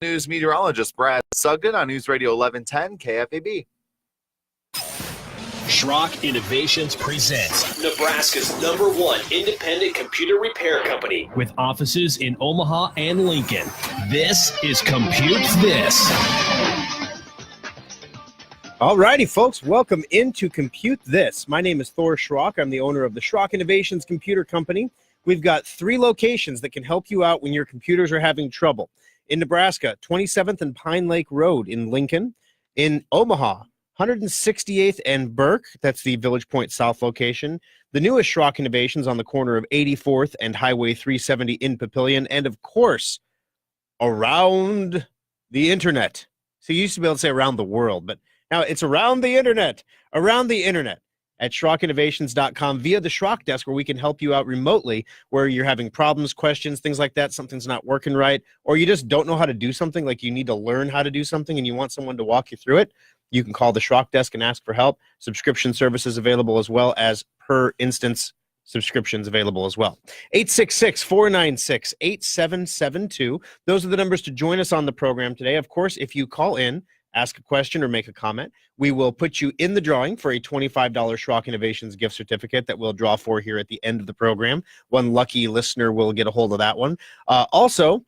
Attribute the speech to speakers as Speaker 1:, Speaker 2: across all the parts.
Speaker 1: News meteorologist Brad Sugden on News Radio 1110 KFAB.
Speaker 2: Schrock Innovations presents Nebraska's #1 independent computer repair company with offices in Omaha and Lincoln. This is Compute This.
Speaker 3: All righty, folks, welcome into Compute This. My name is Thor Schrock. I'm the owner of the Schrock Innovations Computer Company. We've got 3 locations that can help you out when your computers are having trouble. In Nebraska, 27th and Pine Lake Road in Lincoln. In Omaha, 168th and Burke, that's the Village Point South location. The newest Schrock Innovations on the corner of 84th and Highway 370 in Papillion. And, of course, around the internet. So you used to be able to say around the world, but now it's around the internet at SchrockInnovations.com via the Schrock Desk, where we can help you out remotely where you're having problems, questions, things like that, something's not working right, or you just don't know how to do something, like you need to learn how to do something and you want someone to walk you through it. You can call the Schrock Desk and ask for help. Subscription services available as well as per instance subscriptions available as well. 866-496-8772. Those are the numbers to join us on the program today. Of course, if you call in, ask a question or make a comment, we will put you in the drawing for a $25 Schrock Innovations gift certificate that we'll draw for here at the end of the program. One lucky listener will get a hold of that one. Also,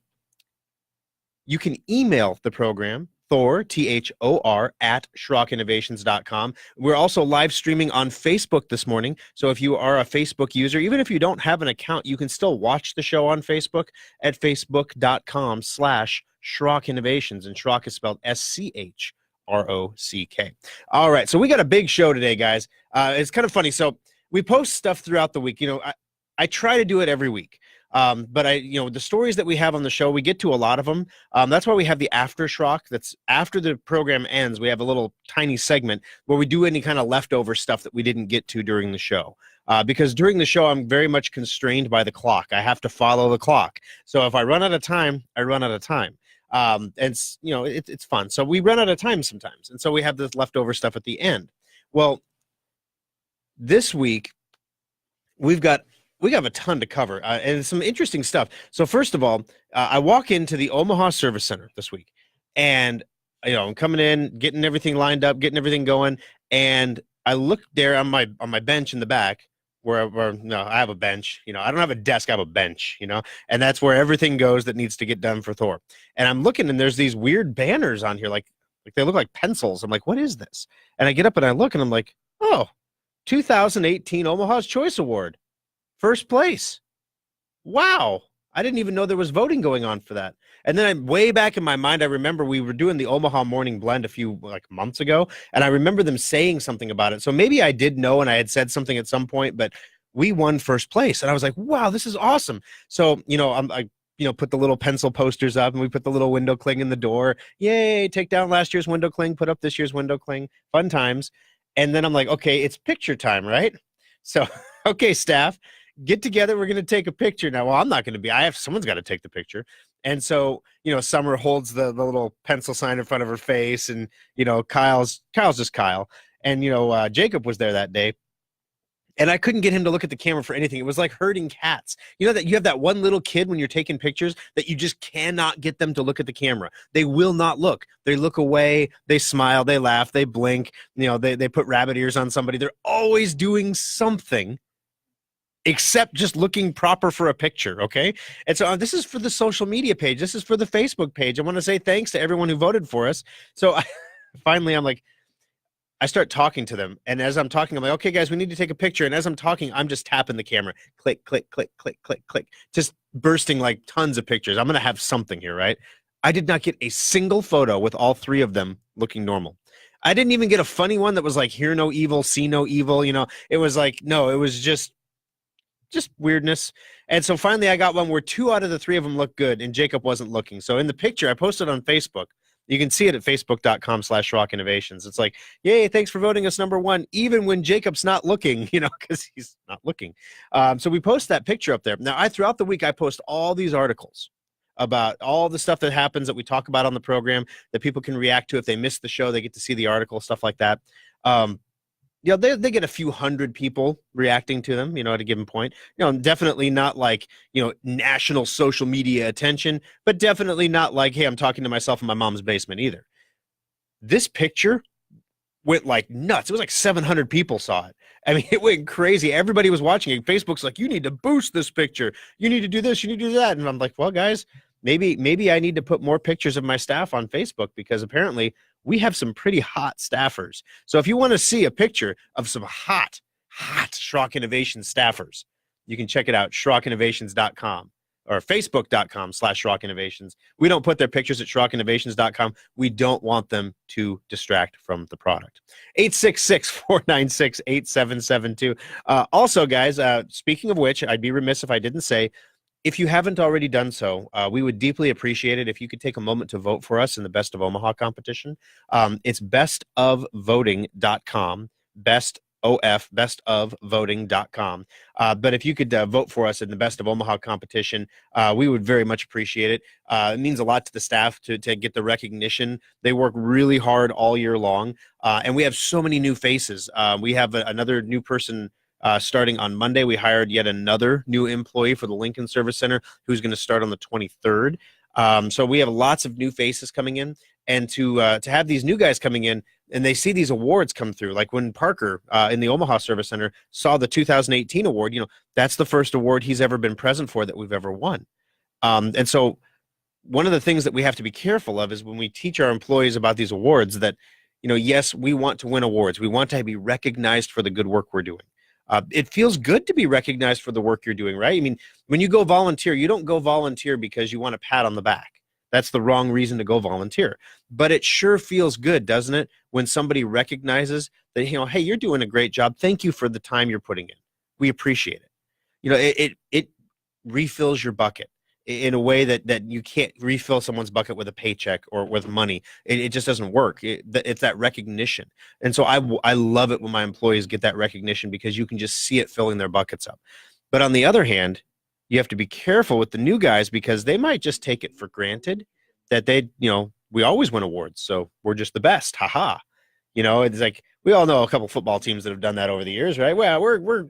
Speaker 3: you can email the program, Thor, Thor, at SchrockInnovations.com. We're also live streaming on Facebook this morning. So if you are a Facebook user, even if you don't have an account, you can still watch the show on Facebook at facebook.com/Schrock Innovations. And Schrock is spelled SCHROCK. All right. So we got a big show today, guys. It's kind of funny. So we post stuff throughout the week. You know, I try to do it every week. But the stories that we have on the show, we get to a lot of them. That's why we have the After Schrock. That's after the program ends. We have a little tiny segment where we do any kind of leftover stuff that we didn't get to during the show. Because during the show, I'm very much constrained by the clock. I have to follow the clock. So if I run out of time, I run out of time. And it's fun. So we run out of time sometimes. And so we have this leftover stuff at the end. Well, this week, we have a ton to cover and some interesting stuff. So first of all, I walk into the Omaha Service Center this week, and I'm coming in, getting everything lined up, getting everything going, and I look there on my bench in the back where I have a bench. I don't have a desk, I have a bench. And that's where everything goes that needs to get done for Thor. And I'm looking, and there's these weird banners on here, like they look like pencils. I'm like, what is this? And I get up and I look, and I'm like, oh, 2018 Omaha's Choice Award. First place. Wow. I didn't even know there was voting going on for that. And then way back in my mind, I remember we were doing the Omaha Morning Blend a few months ago, and I remember them saying something about it. So maybe I did know and I had said something at some point, but we won first place. And I was like, wow, this is awesome. So, I put the little pencil posters up, and we put the little window cling in the door. Yay, take down last year's window cling, put up this year's window cling. Fun times. And then I'm like, okay, it's picture time, right? So, okay, staff, get together. We're going to take a picture now. Well, I'm not going to be. Someone's got to take the picture. And so, Summer holds the little pencil sign in front of her face, and, Kyle's just Kyle. And, Jacob was there that day. And I couldn't get him to look at the camera for anything. It was like herding cats. That you have that one little kid when you're taking pictures that you just cannot get them to look at the camera. They will not look. They look away. They smile. They laugh. They blink. They put rabbit ears on somebody. They're always doing something except just looking proper for a picture, okay? And so this is for the social media page. This is for the Facebook page. I want to say thanks to everyone who voted for us. So finally, I start talking to them. And as I'm talking, I'm like, okay, guys, we need to take a picture. And as I'm talking, I'm just tapping the camera. Click, click, click, click, click, click. Just bursting like tons of pictures. I'm going to have something here, right? I did not get a single photo with all 3 of them looking normal. I didn't even get a funny one that was like, hear no evil, see no evil. It was like, no, it was just weirdness. And so finally I got one where 2 out of the 3 of them looked good and Jacob wasn't looking. So in the picture I posted on Facebook, you can see it at facebook.com/Schrock Innovations. It's like, yay, thanks for voting us #1, even when Jacob's not looking, because he's not looking. So we post that picture up there. Now throughout the week, I post all these articles about all the stuff that happens that we talk about on the program that people can react to. If they miss the show, they get to see the article, stuff like that. they get a few hundred people reacting to them, at a given point. Definitely not like, national social media attention, but definitely not like, hey, I'm talking to myself in my mom's basement either. This picture went like nuts. It was like 700 people saw it. I mean, it went crazy. Everybody was watching it. Facebook's like, you need to boost this picture. You need to do this. You need to do that. And I'm like, well, guys, maybe I need to put more pictures of my staff on Facebook, because apparently we have some pretty hot staffers. So if you want to see a picture of some hot Schrock Innovation staffers, you can check it out, SchrockInnovations.com or Facebook.com/Schrock Innovations. We don't put their pictures at SchrockInnovations.com. We don't want them to distract from the product. 866-496-8772. Also, guys, speaking of which, I'd be remiss if I didn't say, if you haven't already done so, we would deeply appreciate it if you could take a moment to vote for us in the Best of Omaha competition. It's bestofvoting.com, bestofvoting.com. But if you could vote for us in the Best of Omaha competition, we would very much appreciate it. It means a lot to the staff to get the recognition. They work really hard all year long, and we have so many new faces. We have another new person starting on Monday. We hired yet another new employee for the Lincoln Service Center who's going to start on the 23rd. So we have lots of new faces coming in, and to have these new guys coming in and they see these awards come through, like when Parker in the Omaha Service Center saw the 2018 award, that's the first award he's ever been present for that we've ever won. And so one of the things that we have to be careful of is when we teach our employees about these awards that, yes, we want to win awards. We want to be recognized for the good work we're doing. It feels good to be recognized for the work you're doing, right? I mean, when you go volunteer, you don't go volunteer because you want a pat on the back. That's the wrong reason to go volunteer. But it sure feels good, doesn't it, when somebody recognizes that, hey, you're doing a great job. Thank you for the time you're putting in. We appreciate it. It refills your bucket in a way that you can't refill someone's bucket with a paycheck or with money. It just doesn't work. It's that recognition. And so I love it when my employees get that recognition, because you can just see it filling their buckets up. But on the other hand, you have to be careful with the new guys, because they might just take it for granted that we always win awards, so we're just the best. Haha. It's like, we all know a couple football teams that have done that over the years, right? Well, we're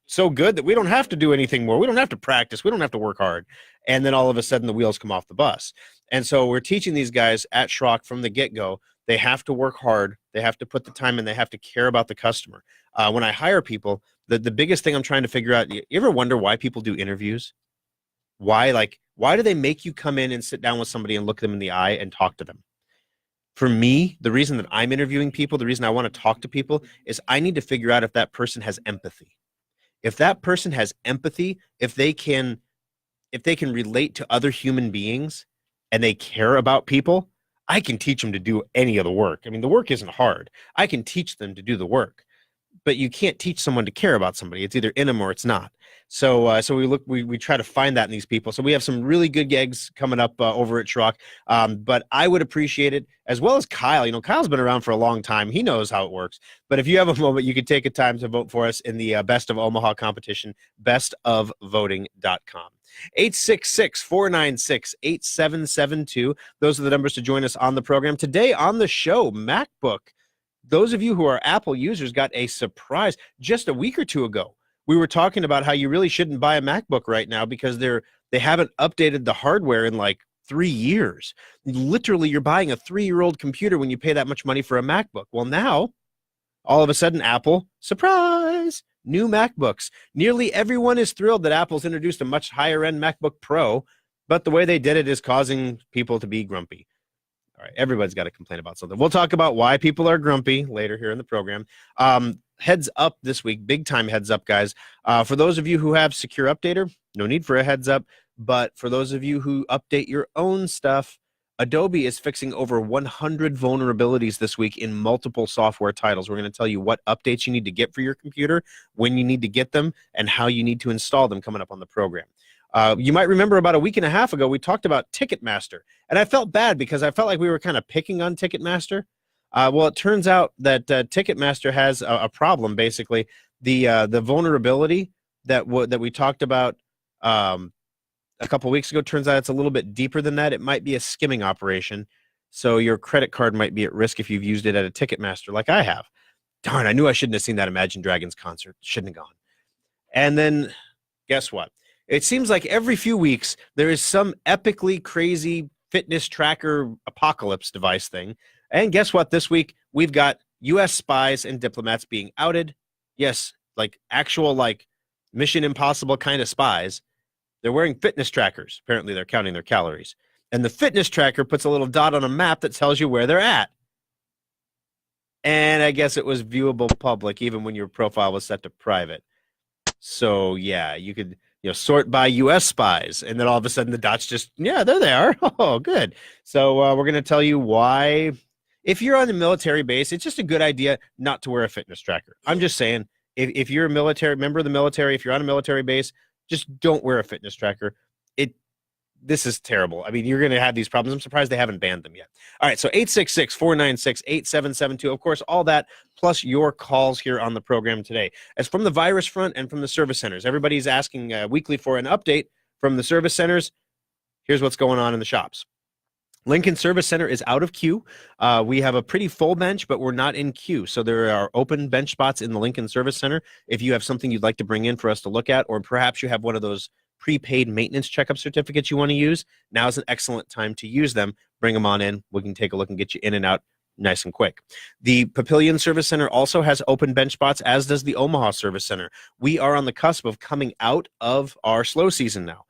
Speaker 3: so good that we don't have to do anything more. We don't have to practice. We don't have to work hard. And then all of a sudden the wheels come off the bus. And so we're teaching these guys at Schrock from the get-go, they have to work hard. They have to put the time in. They have to care about the customer. When I hire people, the biggest thing I'm trying to figure out, you ever wonder why people do interviews? Why do they make you come in and sit down with somebody and look them in the eye and talk to them? For me, the reason that I'm interviewing people, the reason I want to talk to people, is I need to figure out if that person has empathy. If that person has empathy, if they can relate to other human beings and they care about people, I can teach them to do any of the work. I mean, the work isn't hard. I can teach them to do the work. But you can't teach someone to care about somebody. It's either in them or it's not. So we try to find that in these people. So we have some really good gigs coming up over at Schrock. But I would appreciate it, as well as Kyle. Kyle's been around for a long time. He knows how it works. But if you have a moment, you could take a time to vote for us in the Best of Omaha competition, bestofvoting.com. 866-496-8772. Those are the numbers to join us on the program. Today on the show, MacBook. Those of you who are Apple users got a surprise just a week or two ago. We were talking about how you really shouldn't buy a MacBook right now because they haven't updated the hardware in like 3 years. Literally, you're buying a 3-year-old computer when you pay that much money for a MacBook. Well, now, all of a sudden, Apple, surprise, new MacBooks. Nearly everyone is thrilled that Apple's introduced a much higher-end MacBook Pro, but the way they did it is causing people to be grumpy. All right, everybody's got to complain about something. We'll talk about why people are grumpy later here in the program. Heads up this week, big time heads up, guys. For those of you who have Secure Updater, no need for a heads up. But for those of you who update your own stuff, Adobe is fixing over 100 vulnerabilities this week in multiple software titles. We're going to tell you what updates you need to get for your computer, when you need to get them, and how you need to install them coming up on the program. You might remember about a week and a half ago, we talked about Ticketmaster. And I felt bad because I felt like we were kind of picking on Ticketmaster. Well, it turns out that Ticketmaster has a problem, basically. The vulnerability that we talked about a couple weeks ago, turns out it's a little bit deeper than that. It might be a skimming operation. So your credit card might be at risk if you've used it at a Ticketmaster like I have. darn, I knew I shouldn't have seen that Imagine Dragons concert. Shouldn't have gone. And then guess what? It seems like every few weeks there is some epically crazy fitness tracker apocalypse device thing. And guess what? This week we've got U.S. spies and diplomats being outed. Yes, like actual like Mission Impossible kind of spies. They're wearing fitness trackers. Apparently they're counting their calories. And the fitness tracker puts a little dot on a map that tells you where they're at. And I guess it was viewable public even when your profile was set to private. So yeah, you could sort by U.S. spies, and then all of a sudden the dots just there they are. Oh, good. So we're going to tell you why. If you're on a military base, it's just a good idea not to wear a fitness tracker. I'm just saying, if you're a military member of the military, if you're on a military base, just don't wear a fitness tracker. This is terrible. I mean, you're going to have these problems. I'm surprised they haven't banned them yet. All right, so 866-496-8772. Of course, all that plus your calls here on the program today. As from the virus front and from the service centers, everybody's asking weekly for an update from the service centers. Here's what's going on in the shops. Lincoln Service Center is out of queue. We have a pretty full bench, but we're not in queue. So there are open bench spots in the Lincoln Service Center. If you have something you'd like to bring in for us to look at, or perhaps you have one of those prepaid maintenance checkup certificates you want to use, now is an excellent time to use them. Bring them on in. We can take a look and get you in and out nice and quick. The Papillion Service Center also has open bench spots, as does the Omaha Service Center. We are on the cusp of coming out of our slow season now.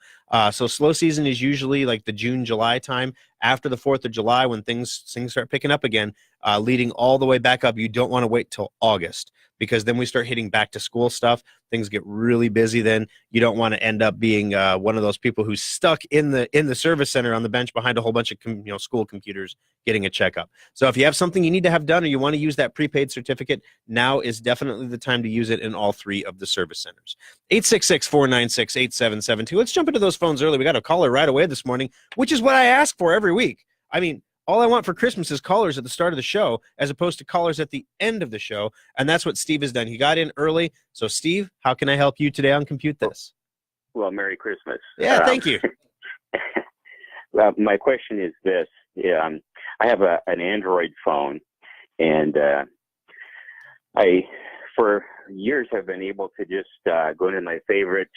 Speaker 3: So slow season is usually like the June, July time after the 4th of July when things start picking up again, leading all the way back up. You don't want to wait till August, because then we start hitting back to school stuff. Things get really busy then. You don't want to end up being one of those people who's stuck in the service center on the bench behind a whole bunch of school computers getting a checkup. So if you have something you need to have done, or you want to use that prepaid certificate, now is definitely the time to use it in all three of the service centers. 866-496-8772. Let's jump into those phones early. We got a caller right away this morning, which is what I ask for every week. I mean, all I want for Christmas is callers at the start of the show as opposed to callers at the end of the show, and that's what Steve has done. He got in early. So, Steve, how can I help you today on Compute This?
Speaker 4: Well, Merry Christmas.
Speaker 3: Yeah, thank you.
Speaker 4: Well, my question is this. I have an Android phone, and I, for years, have been able to just go into my favorites,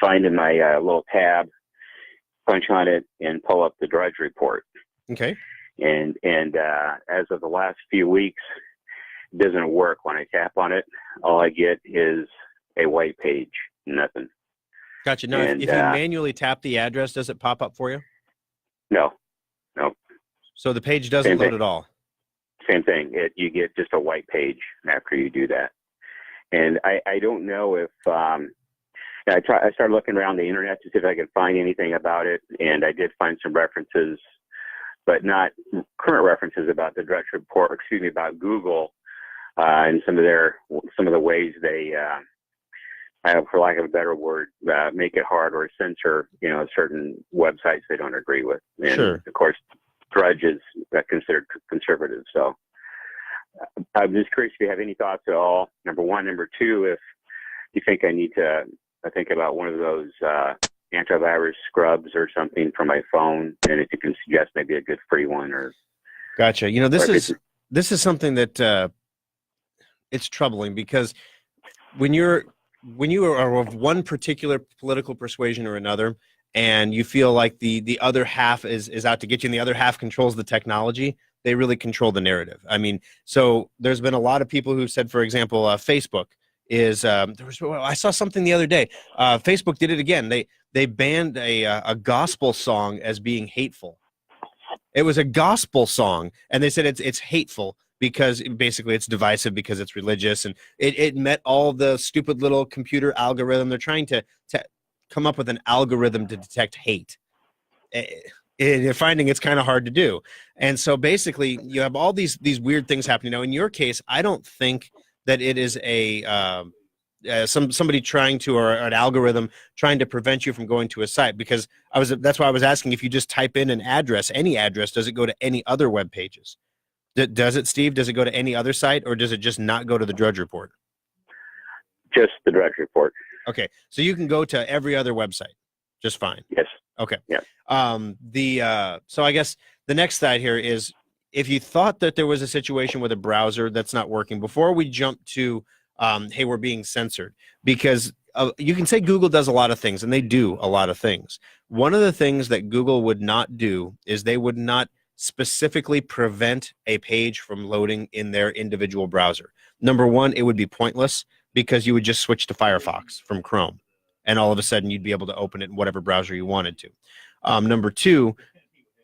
Speaker 4: find in my little tab, punch on it, and pull up the Drudge Report.
Speaker 3: Okay.
Speaker 4: And as of the last few weeks, it doesn't work. When I tap on it, all I get is a white page, nothing.
Speaker 3: Gotcha. Now, if you manually tap the address, does it pop up for you?
Speaker 4: No.
Speaker 3: So the page doesn't load at all?
Speaker 4: Same thing. You get just a white page after you do that. And I don't know if I started looking around the internet to see if I could find anything about it, and I did find some references, but not current references about the Drudge Report, about Google and some of the ways they, for lack of a better word, make it hard or censor, certain websites they don't agree with. And
Speaker 3: sure.
Speaker 4: Of course, Drudge is considered conservative. So I'm just curious if you have any thoughts at all. Number one. Number two, if you think I need to think about one of those antivirus scrubs or something for my phone, and if you can suggest maybe a good free one. Or
Speaker 3: gotcha. This is something that it's troubling, because when you are of one particular political persuasion or another, and you feel like the other half is out to get you, and the other half controls the technology, they really control the narrative. I mean, so there's been a lot of people who said, for example, Facebook is I saw something the other day. Facebook did it again. They banned a gospel song as being hateful. It was a gospel song, and they said it's hateful because basically it's divisive because it's religious, and it met all the stupid little computer algorithm. They're trying to come up with an algorithm to detect hate. They're finding it's kind of hard to do. And so basically you have all these weird things happening. Now, in your case, I don't think that it is somebody trying to, or an algorithm trying to prevent you from going to a site, because that's why I was asking, if you just type in an address, any address, does it go to any other web pages? Does it, Steve? Does it go to any other site, or does it just not go to the Drudge Report?
Speaker 4: Just the Drudge Report.
Speaker 3: Okay, so you can go to every other website just fine.
Speaker 4: Yes.
Speaker 3: Okay.
Speaker 4: Yeah.
Speaker 3: So I guess the next side here is, if you thought that there was a situation with a browser that's not working, before we jump to, hey, we're being censored, because you can say Google does a lot of things, and they do a lot of things. One of the things that Google would not do is they would not specifically prevent a page from loading in their individual browser. Number one, it would be pointless because you would just switch to Firefox from Chrome, and all of a sudden you'd be able to open it in whatever browser you wanted to. Number two,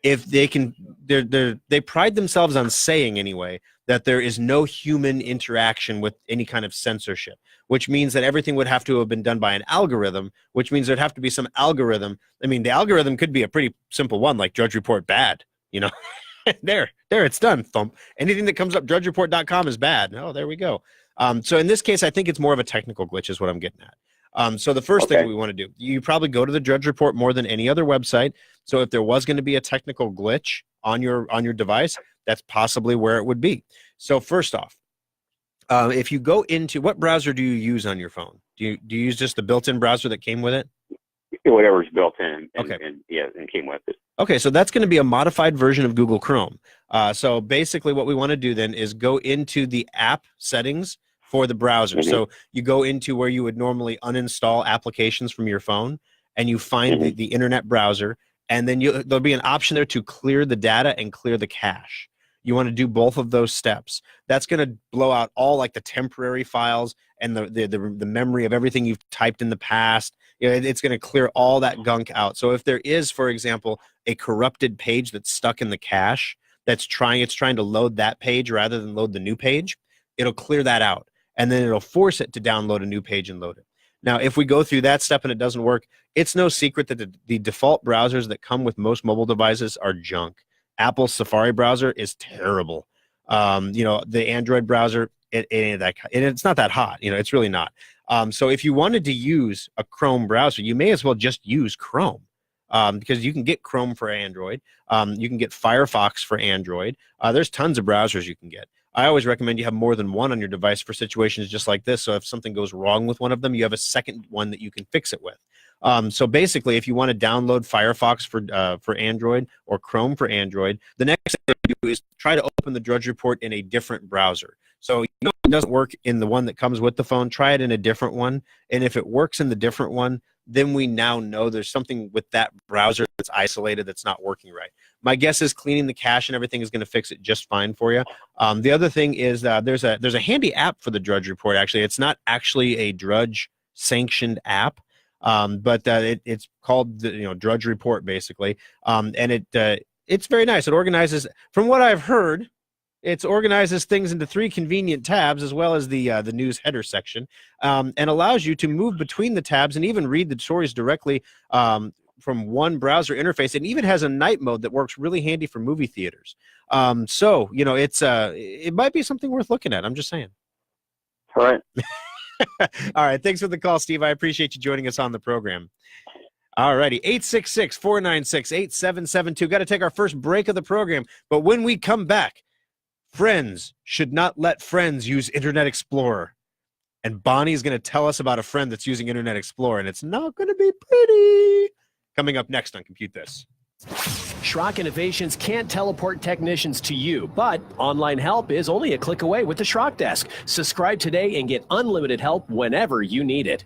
Speaker 3: if they can, they pride themselves on saying anyway that there is no human interaction with any kind of censorship, which means that everything would have to have been done by an algorithm, which means there'd have to be some algorithm. I mean, the algorithm could be a pretty simple one, like Drudge Report bad, you know. there, it's done. Thump. Anything that comes up, drudgereport.com is bad. Oh, there we go. So in this case, I think it's more of a technical glitch is what I'm getting at. So the first thing we want to do, you probably go to the Drudge Report more than any other website. So if there was going to be a technical glitch on your device, that's possibly where it would be. So first off, if you go into, what browser do you use on your phone? Do you use just the built-in browser that came with it?
Speaker 4: Whatever's built in and came with it.
Speaker 3: Okay, so that's going to be a modified version of Google Chrome. So basically what we want to do then is go into the app settings for the browser.
Speaker 4: Mm-hmm.
Speaker 3: So you go into where you would normally uninstall applications from your phone, and you find the internet browser, and then there'll be an option there to clear the data and clear the cache. You want to do both of those steps. That's going to blow out all like the temporary files and the memory of everything you've typed in the past. You know, it's going to clear all that gunk out. So if there is, for example, a corrupted page that's stuck in the cache it's trying to load that page rather than load the new page, it'll clear that out, and then it'll force it to download a new page and load it. Now, if we go through that step and it doesn't work, it's no secret that the default browsers that come with most mobile devices are junk. Apple's Safari browser is terrible. The Android browser, it ain't that, and it's not that hot. You know, it's really not. So if you wanted to use a Chrome browser, you may as well just use Chrome, because you can get Chrome for Android. You can get Firefox for Android. There's tons of browsers you can get. I always recommend you have more than one on your device for situations just like this. So if something goes wrong with one of them, you have a second one that you can fix it with. So basically, if you want to download Firefox for Android or Chrome for Android, the next thing you do is try to open the Drudge Report in a different browser. So if it doesn't work in the one that comes with the phone, try it in a different one. And if it works in the different one, then we now know there's something with that browser that's isolated that's not working right. My guess is cleaning the cache and everything is going to fix it just fine for you. The other thing is there's a handy app for the Drudge Report. Actually, it's not actually a Drudge sanctioned app, but it's called Drudge Report basically, and it's very nice. It organizes, from what I've heard, it organizes things into 3 convenient tabs, as well as the news header section, and allows you to move between the tabs and even read the stories directly from one browser interface. It even has a night mode that works really handy for movie theaters. So it might be something worth looking at. I'm just saying.
Speaker 4: All right.
Speaker 3: All right. Thanks for the call, Steve. I appreciate you joining us on the program. All righty. 866-496-8772. Got to take our first break of the program. But when we come back, friends should not let friends use Internet Explorer. And Bonnie's going to tell us about a friend that's using Internet Explorer, and it's not going to be pretty. Coming up next on Compute This.
Speaker 2: Schrock Innovations can't teleport technicians to you, but online help is only a click away with the Schrock Desk. Subscribe today and get unlimited help whenever you need it.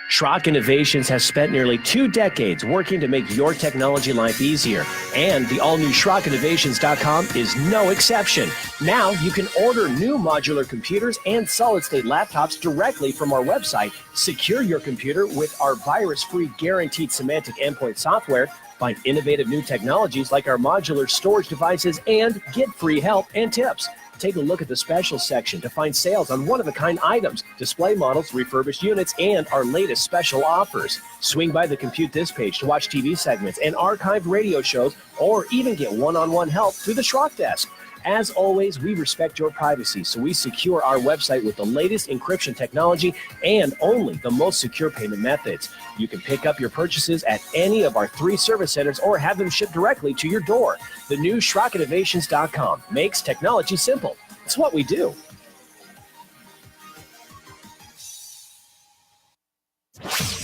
Speaker 2: Schrock Innovations has spent nearly 2 decades working to make your technology life easier, and the all-new SchrockInnovations.com is no exception. Now you can order new modular computers and solid-state laptops directly from our website, secure your computer with our virus-free guaranteed Symantec endpoint software, find innovative new technologies like our modular storage devices, and get free help and tips. Take a look at the special section to find sales on one-of-a-kind items, display models, refurbished units, and our latest special offers. Swing by the Compute This page to watch TV segments and archived radio shows, or even get one-on-one help through the Schrock Desk. As always, we respect your privacy, so we secure our website with the latest encryption technology and only the most secure payment methods. You can pick up your purchases at any of our 3 service centers or have them shipped directly to your door. The new SchrockInnovations.com makes technology simple. It's what we do.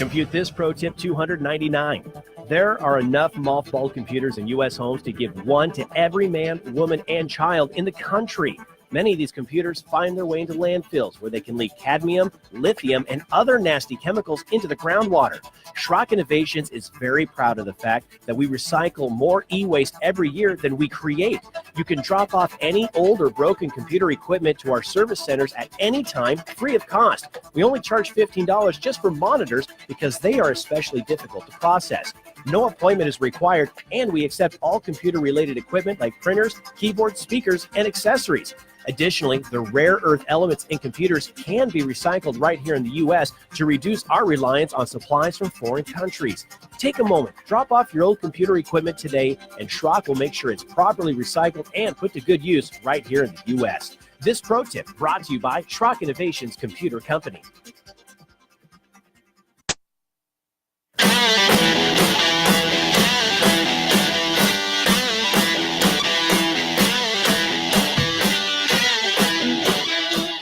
Speaker 2: Compute This Pro Tip 299. There are enough mothballed computers in U.S. homes to give one to every man, woman, and child in the country. Many of these computers find their way into landfills where they can leak cadmium, lithium, and other nasty chemicals into the groundwater. Schrock Innovations is very proud of the fact that we recycle more e-waste every year than we create. You can drop off any old or broken computer equipment to our service centers at any time, free of cost. We only charge $15 just for monitors because they are especially difficult to process. No appointment is required, and we accept all computer-related equipment like printers, keyboards, speakers, and accessories. Additionally, the rare earth elements in computers can be recycled right here in the U.S. to reduce our reliance on supplies from foreign countries. Take a moment, drop off your old computer equipment today, and Schrock will make sure it's properly recycled and put to good use right here in the U.S. This pro tip brought to you by Schrock Innovations Computer Company.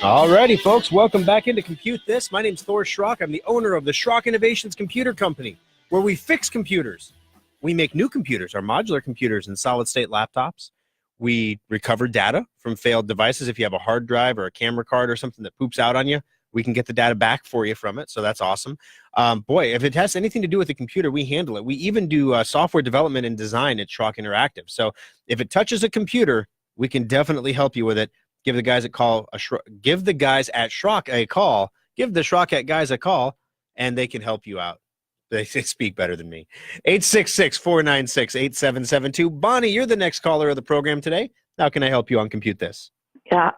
Speaker 3: Alrighty, folks, welcome back into Compute This. My name's Thor Schrock. I'm the owner of the Schrock Innovations Computer Company, where we fix computers. We make new computers, our modular computers and solid-state laptops. We recover data from failed devices. If you have a hard drive or a camera card or something that poops out on you, we can get the data back for you from it, so that's awesome. Boy, if it has anything to do with the computer, we handle it. We even do software development and design at Schrock Interactive. So if it touches a computer, we can definitely help you with it. Give the guys at Schrock a call. Give the Schrock guys a call, and they can help you out. They speak better than me. 866-496-8772. Bonnie, you're the next caller of the program today. How can I help you on Compute This?
Speaker 5: Yeah.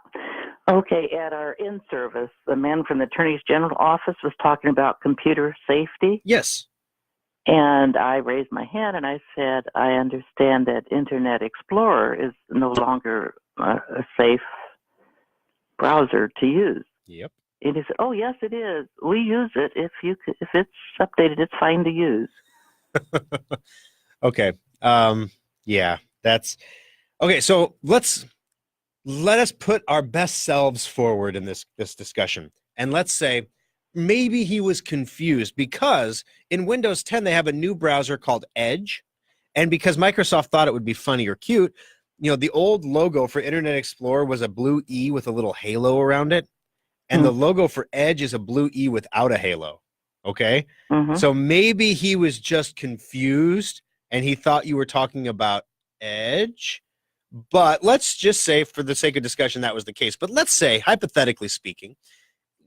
Speaker 5: Okay. At our in-service, the man from the Attorney General office was talking about computer safety.
Speaker 3: Yes.
Speaker 5: And I raised my hand and I said, I understand that Internet Explorer is no longer a safe browser to use.
Speaker 3: Yep.
Speaker 5: And he said, oh, yes, it is. We use it. If it's updated, it's fine to use.
Speaker 3: Okay. Yeah, that's okay. So let us put our best selves forward in this discussion. And let's say maybe he was confused because in Windows 10, they have a new browser called Edge. And because Microsoft thought it would be funny or cute, you know, the old logo for Internet Explorer was a blue E with a little halo around it. And the logo for Edge is a blue E without a halo. Okay.
Speaker 5: Mm-hmm.
Speaker 3: So maybe he was just confused and he thought you were talking about Edge. But let's just say, for the sake of discussion, that was the case. But let's say, hypothetically speaking,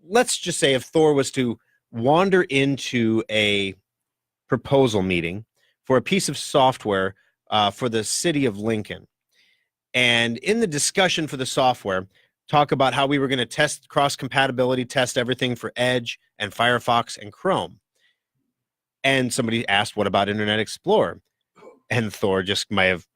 Speaker 3: let's just say if Thor was to wander into a proposal meeting for a piece of software for the city of Lincoln. And in the discussion for the software, talk about how we were going to test cross-compatibility, test everything for Edge and Firefox and Chrome. And somebody asked, what about Internet Explorer? And Thor just might have,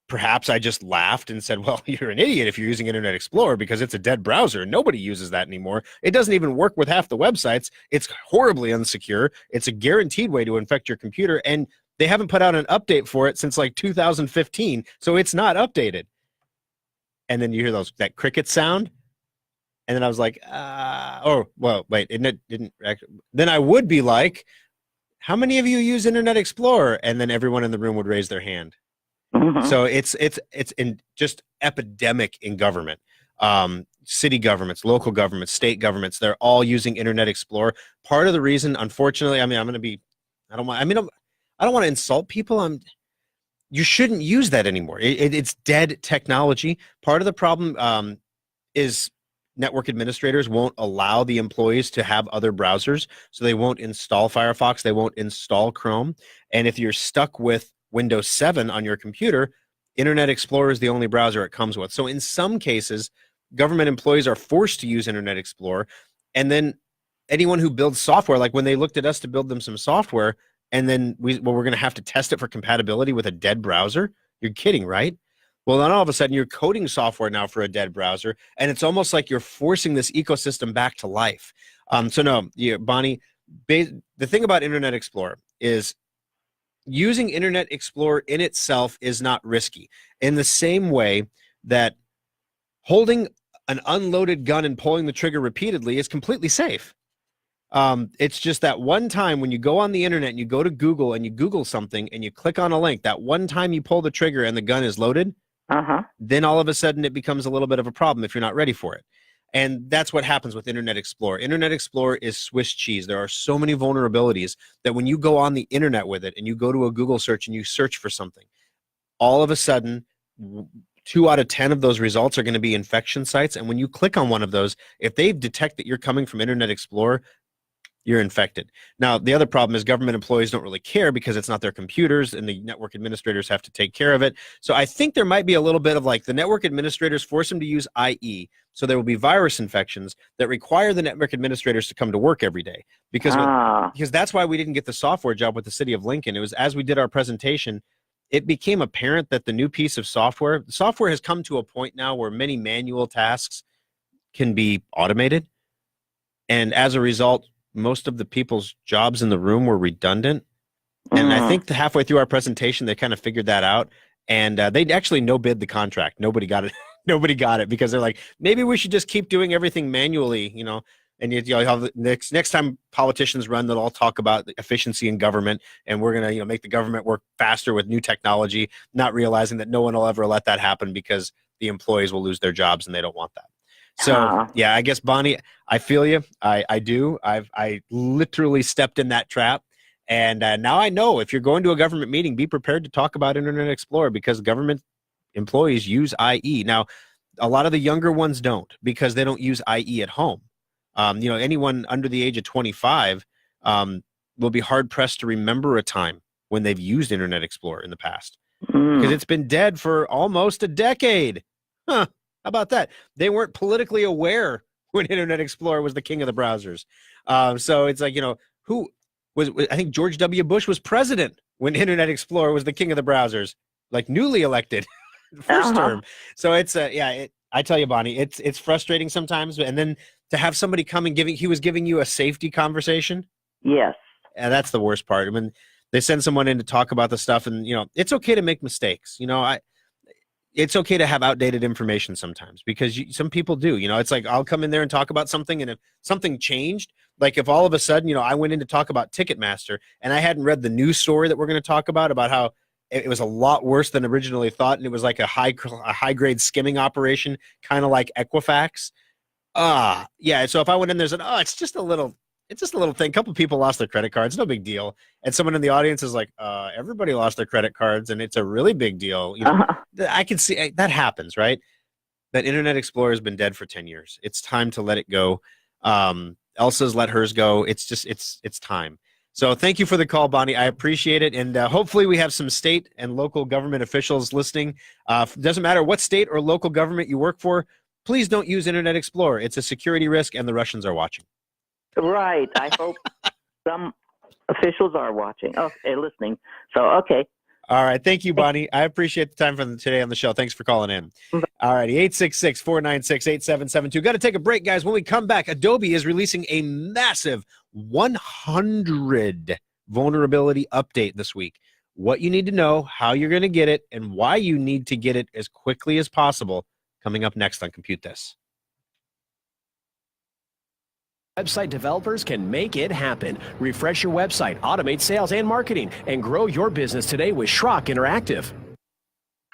Speaker 3: perhaps I just laughed and said, well, you're an idiot if you're using Internet Explorer because it's a dead browser. Nobody uses that anymore. It doesn't even work with half the websites. It's horribly unsecure. It's a guaranteed way to infect your computer. And they haven't put out an update for it since like 2015. So it's not updated. And then you hear that cricket sound. And then I was like, then I would be like, how many of you use Internet Explorer? And then everyone in the room would raise their hand.
Speaker 5: Mm-hmm.
Speaker 3: So it's in just epidemic in government. City governments, local governments, state governments, they're all using Internet Explorer. Part of the reason, unfortunately, I don't want to insult people. You shouldn't use that anymore. It's dead technology. Part of the problem is network administrators won't allow the employees to have other browsers, so they won't install Firefox, they won't install Chrome. And if you're stuck with Windows 7 on your computer, Internet Explorer is the only browser it comes with. So in some cases, government employees are forced to use Internet Explorer. And then anyone who builds software, like when they looked at us to build them some software, and then we're going to have to test it for compatibility with a dead browser. You're kidding, right? Well, then all of a sudden you're coding software now for a dead browser, and it's almost like you're forcing this ecosystem back to life. So no, Bonnie, the thing about Internet Explorer is using Internet Explorer in itself is not risky. In the same way that holding an unloaded gun and pulling the trigger repeatedly is completely safe. It's just that one time when you go on the internet and you go to Google and you Google something and you click on a link, that one time you pull the trigger and the gun is loaded, then all of a sudden it becomes a little bit of a problem if you're not ready for it. And that's what happens with Internet Explorer. Internet Explorer is Swiss cheese. There are so many vulnerabilities that when you go on the internet with it and you go to a Google search and you search for something, all of a sudden 2 out of 10 of those results are going to be infection sites. And when you click on one of those, if they detect that you're coming from Internet Explorer, you're infected. Now, the other problem is government employees don't really care because it's not their computers and the network administrators have to take care of it. So I think there might be a little bit of like the network administrators force them to use IE. So there will be virus infections that require the network administrators to come to work every day because that's why we didn't get the software job with the city of Lincoln. It was as we did our presentation, it became apparent that the new piece of software has come to a point now where many manual tasks can be automated. And as a result, most of the people's jobs in the room were redundant. And I think halfway through our presentation, they kind of figured that out. And they actually no-bid the contract. Nobody got it. Nobody got it because they're like, maybe we should just keep doing everything manually, you know. And you know, have next time politicians run, they'll all talk about the efficiency in government, and we're gonna make the government work faster with new technology, not realizing that no one will ever let that happen because the employees will lose their jobs and they don't want that. So yeah, I guess Bonnie, I feel you. I do. I literally stepped in that trap, and now I know if you're going to a government meeting, be prepared to talk about Internet Explorer because government employees use IE. Now, a lot of the younger ones don't because they don't use IE at home. Anyone under the age of 25 will be hard pressed to remember a time when they've used Internet Explorer in the past because it's been dead for almost a decade. Huh. How about that? They weren't politically aware when Internet Explorer was the king of the browsers. So it's like, who was, I think George W. Bush was president when Internet Explorer was the king of the browsers, like newly elected first term. So it's, I tell you, Bonnie, it's frustrating sometimes. And then to have somebody come and he was giving you a safety conversation.
Speaker 5: Yes.
Speaker 3: And that's the worst part. I mean, they send someone in to talk about the stuff and, it's okay to make mistakes. It's okay to have outdated information sometimes because some people do. It's like I'll come in there and talk about something, and if something changed, like if all of a sudden, I went in to talk about Ticketmaster and I hadn't read the news story that we're going to talk about how it was a lot worse than originally thought, and it was like a high grade skimming operation, kind of like Equifax. Yeah. So if I went in there and said, it's just a little thing. A couple people lost their credit cards. No big deal. And someone in the audience is like, everybody lost their credit cards and it's a really big deal. I can see that happens, right? That Internet Explorer has been dead for 10 years. It's time to let it go. Elsa's let hers go. It's time. So thank you for the call, Bonnie. I appreciate it. And hopefully we have some state and local government officials listening. Doesn't matter what state or local government you work for. Please don't use Internet Explorer. It's a security risk and the Russians are watching.
Speaker 5: Right. I hope some officials are watching. Listening. So, okay.
Speaker 3: All right. Thank you, Bonnie. I appreciate the time from today on the show. Thanks for calling in. All righty. 866-496-8772. Got to take a break, guys. When we come back, Adobe is releasing a massive 100 vulnerability update this week. What you need to know, how you're going to get it, and why you need to get it as quickly as possible. Coming up next on Compute This.
Speaker 2: Website developers can make it happen. Refresh your website, automate sales and marketing, and grow your business today with Schrock Interactive.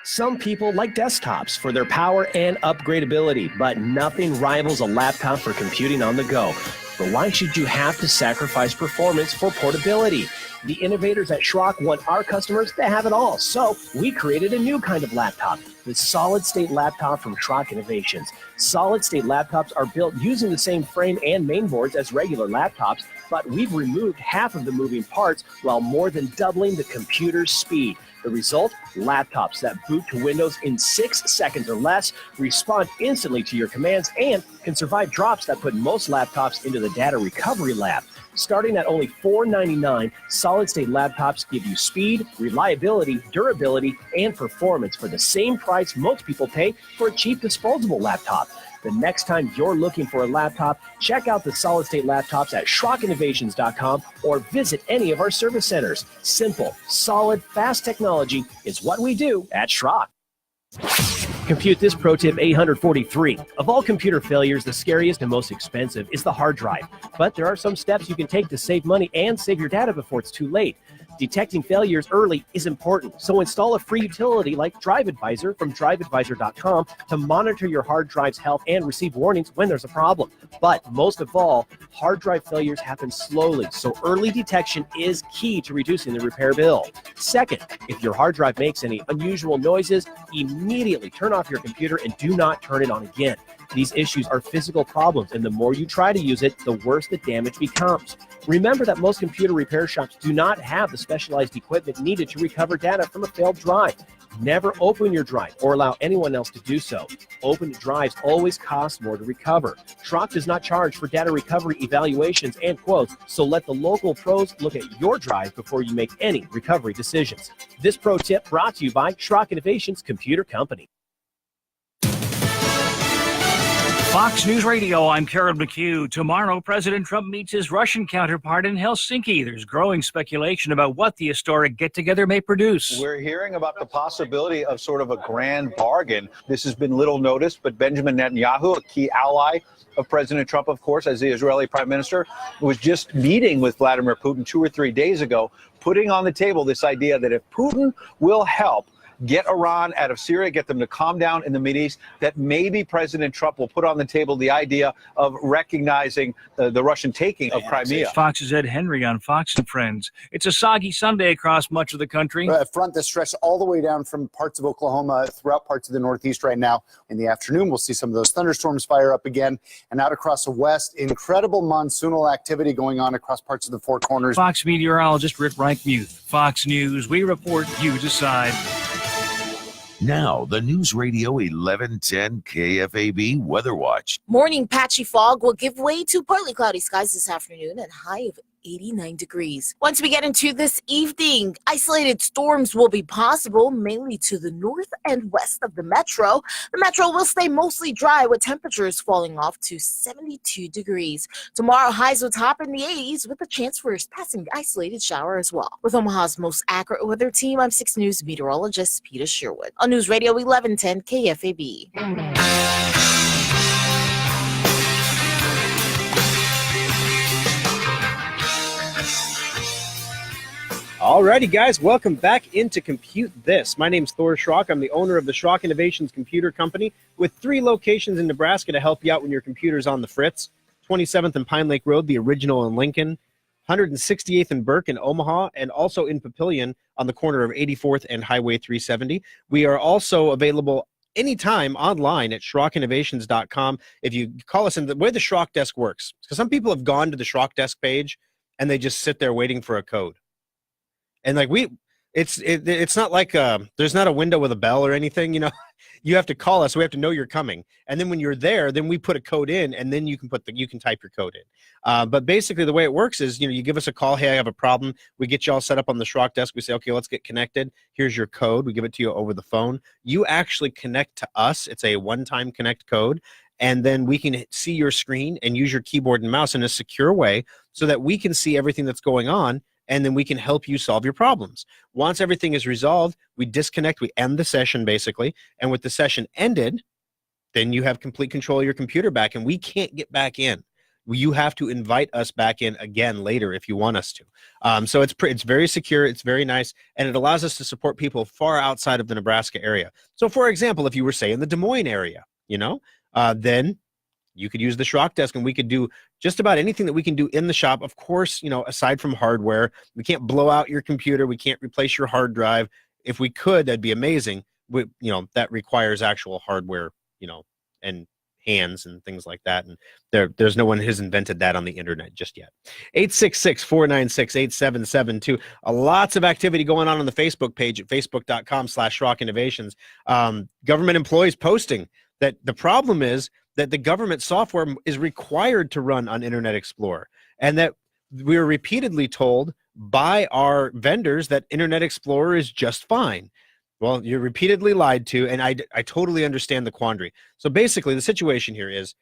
Speaker 2: Some people like desktops for their power and upgradability, but nothing rivals a laptop for computing on the go. But why should you have to sacrifice performance for portability? The innovators at Schrock want our customers to have it all. So we created a new kind of laptop, the solid-state laptop from Schrock Innovations. Solid-state laptops are built using the same frame and mainboards as regular laptops, but we've removed half of the moving parts while more than doubling the computer's speed. The result? Laptops that boot to Windows in 6 seconds or less, respond instantly to your commands, and can survive drops that put most laptops into the data recovery lab. Starting at only $499, solid-state laptops give you speed, reliability, durability, and performance for the same price most people pay for a cheap disposable laptop. The next time you're looking for a laptop, check out the solid-state laptops at SchrockInnovations.com or visit any of our service centers. Simple, solid, fast technology is what we do at Schrock. Compute this pro tip 843. Of all computer failures, the scariest and most expensive is the hard drive. But there are some steps you can take to save money and save your data before it's too late. Detecting failures early is important, so install a free utility like Drive Advisor from driveadvisor.com to monitor your hard drive's health and receive warnings when there's a problem. But most of all, hard drive failures happen slowly, so early detection is key to reducing the repair bill. Second, if your hard drive makes any unusual noises, immediately turn off your computer and do not turn it on again. These issues are physical problems, and the more you try to use it, the worse the damage becomes. Remember that most computer repair shops do not have the specialized equipment needed to recover data from a failed drive. Never open your drive or allow anyone else to do so. Opened drives always cost more to recover. Schrock does not charge for data recovery evaluations and quotes, so let the local pros look at your drive before you make any recovery decisions. This pro tip brought to you by Schrock Innovations Computer Company.
Speaker 6: Fox News Radio, I'm Carol McHugh. Tomorrow, President Trump meets his Russian counterpart in Helsinki. There's growing speculation about what the historic get-together may produce.
Speaker 7: We're hearing about the possibility of sort of a grand bargain. This has been little noticed, but Benjamin Netanyahu, a key ally of President Trump, of course, as the Israeli prime minister, was just meeting with Vladimir Putin 2 or 3 days ago, putting on the table this idea that if Putin will help get Iran out of Syria, get them to calm down in the Mideast, that maybe President Trump will put on the table the idea of recognizing the Russian taking of Crimea.
Speaker 6: Fox's Ed Henry on Fox and Friends. It's a soggy Sunday across much of the country.
Speaker 8: A front that stretched all the way down from parts of Oklahoma throughout parts of the Northeast right now. In the afternoon, we'll see some of those thunderstorms fire up again. And out across the West, incredible monsoonal activity going on across parts of the Four Corners.
Speaker 6: Fox meteorologist Rick Reichmuth. Fox News, we report, you decide.
Speaker 9: Now, the News Radio 1110 KFAB Weather Watch.
Speaker 10: Morning patchy fog will give way to partly cloudy skies this afternoon and high of 89 degrees. Once we get into this evening, isolated storms will be possible, mainly to the north and west of the metro. The metro will stay mostly dry with temperatures falling off to 72 degrees. Tomorrow, highs will top in the 80s with a chance for a passing isolated shower as well. With Omaha's most accurate weather team, I'm 6 News meteorologist Peter Sherwood on News Radio 1110 KFAB.
Speaker 3: Alrighty, guys, welcome back into Compute This. My name's Thor Schrock. I'm the owner of the Schrock Innovations Computer Company with 3 locations in Nebraska to help you out when your computer's on the fritz. 27th and Pine Lake Road, the original in Lincoln, 168th and Burke in Omaha, and also in Papillion on the corner of 84th and Highway 370. We are also available anytime online at SchrockInnovations.com. If you call us, in the way the Schrock Desk works, because some people have gone to the Schrock Desk page and they just sit there waiting for a code. And like it's not like there's not a window with a bell or anything, you know. You have to call us, so we have to know you're coming. And then when you're there, then we put a code in, and then you can type your code in. But basically the way it works is, you know, you give us a call, hey, I have a problem. We get you all set up on the Schrock Desk. We say, okay, let's get connected. Here's your code. We give it to you over the phone. You actually connect to us. It's a one-time connect code. And then we can see your screen and use your keyboard and mouse in a secure way so that we can see everything that's going on. And then we can help you solve your problems. Once everything is resolved, we disconnect, we end the session basically, and with the session ended, then you have complete control of your computer back, and we can't get back in. You have to invite us back in again later if you want us to. So it's very secure, it's very nice, and it allows us to support people far outside of the Nebraska area. So for example, if you were, say, in the Des Moines area, you know, then you could use the Schrock Desk, and we could do just about anything that we can do in the shop. Of course, you know, aside from hardware, we can't blow out your computer. We can't replace your hard drive. If we could, that'd be amazing. You know, that requires actual hardware, you know, and hands and things like that. And there's no one who's invented that on the internet just yet. 866-496-8772. Lots of activity going on the Facebook page at facebook.com/Schrock Innovations. Government employees posting that the problem is that the government software is required to run on Internet Explorer, and that we are repeatedly told by our vendors that Internet Explorer is just fine. Well, you're repeatedly lied to, and I totally understand the quandary. So basically, the situation here is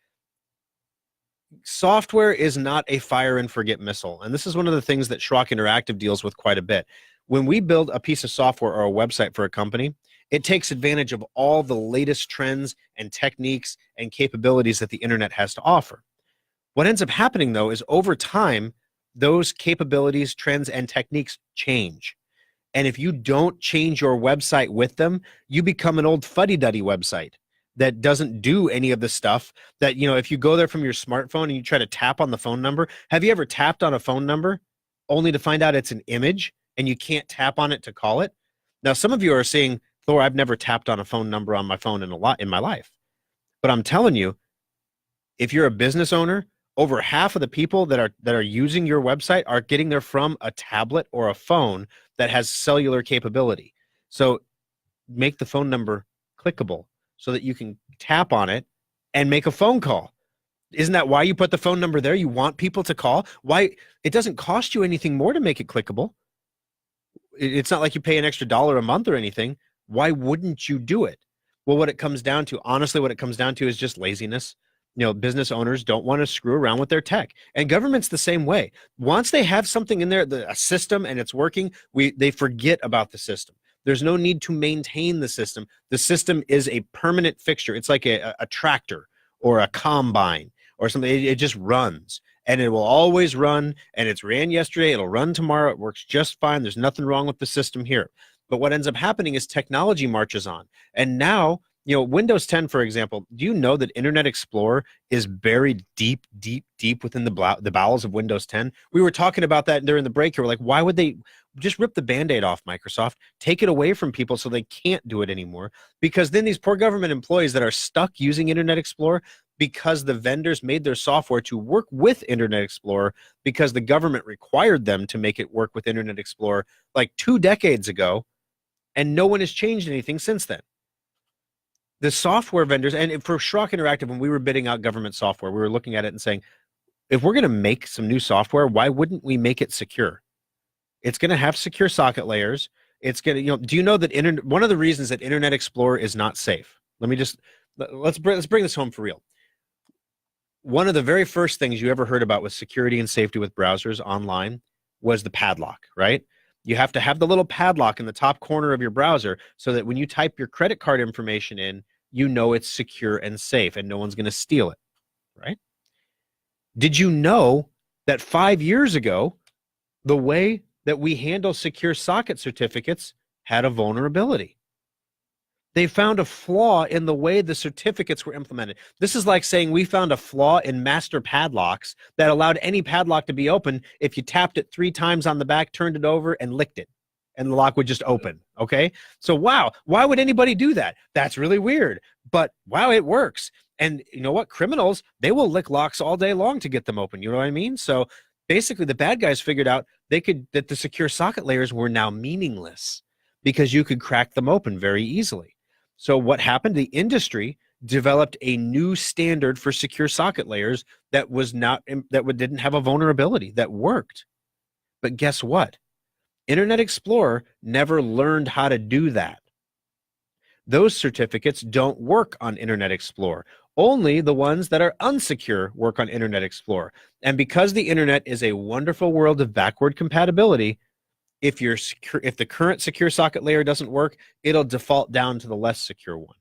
Speaker 3: software is not a fire and forget missile, and this is one of the things that Schrock Interactive deals with quite a bit. When we build a piece of software or a website for a company, It takes advantage of all the latest trends and techniques and capabilities that the internet has to offer. What ends up happening, though, is over time, those capabilities, trends, and techniques change. And if you don't change your website with them, you become an old fuddy-duddy website that doesn't do any of the stuff that, if you go there from your smartphone and you try to tap on the phone number, have you ever tapped on a phone number only to find out it's an image and you can't tap on it to call it? Now, some of you are saying, Thor, I've never tapped on a phone number on my phone in my life. But I'm telling you, if you're a business owner, over half of the people that are using your website are getting there from a tablet or a phone that has cellular capability. So make the phone number clickable so that you can tap on it and make a phone call. Isn't that why you put the phone number there? You want people to call? Why? It doesn't cost you anything more to make it clickable. It's not like you pay an extra $1 a month or anything. Why wouldn't you do it? Well, what it comes down to, honestly, what it comes down to is just laziness. Business owners don't want to screw around with their tech, and government's the same way. Once they have something in there, a system, and it's working, they forget about the system. There's no need to maintain the system. The system is a permanent fixture. It's like a tractor or a combine or something. It just runs, and it will always run, and it's ran yesterday. It'll run tomorrow. It works just fine. There's nothing wrong with the system here. But what ends up happening is technology marches on, and now, Windows 10, for example, do you know that Internet Explorer is buried deep, deep, deep within the bowels of Windows 10? We were talking about that during the break here. We're like, why would they just rip the Band-Aid off Microsoft, take it away from people so they can't do it anymore? Because then these poor government employees that are stuck using Internet Explorer because the vendors made their software to work with Internet Explorer because the government required them to make it work with Internet Explorer like 2 decades ago, and no one has changed anything since then. The software vendors, and for Schrock Interactive, when we were bidding out government software, we were looking at it and saying, if we're going to make some new software, why wouldn't we make it secure? It's going to have secure socket layers. It's going to, do you know that one of the reasons that Internet Explorer is not safe? Let's bring this home for real. One of the very first things you ever heard about with security and safety with browsers online was the padlock, right? You have to have the little padlock in the top corner of your browser so that when you type your credit card information in, it's secure and safe and no one's going to steal it, right? Did you know that 5 years ago, the way that we handle secure socket certificates had a vulnerability? They found a flaw in the way the certificates were implemented. This is like saying we found a flaw in master padlocks that allowed any padlock to be open if you tapped it 3 times on the back, turned it over, and licked it, and the lock would just open, okay? So, wow, why would anybody do that? That's really weird, but wow, it works. And you know what? Criminals, they will lick locks all day long to get them open, you know what I mean? So basically the bad guys figured out that the secure socket layers were now meaningless because you could crack them open very easily. So what happened? The industry developed a new standard for secure socket layers that didn't have a vulnerability, that worked. But guess what? Internet Explorer never learned how to do that. Those certificates don't work on Internet Explorer. Only the ones that are unsecure work on Internet Explorer. And because the internet is a wonderful world of backward compatibility, if the current secure socket layer doesn't work, it'll default down to the less secure one.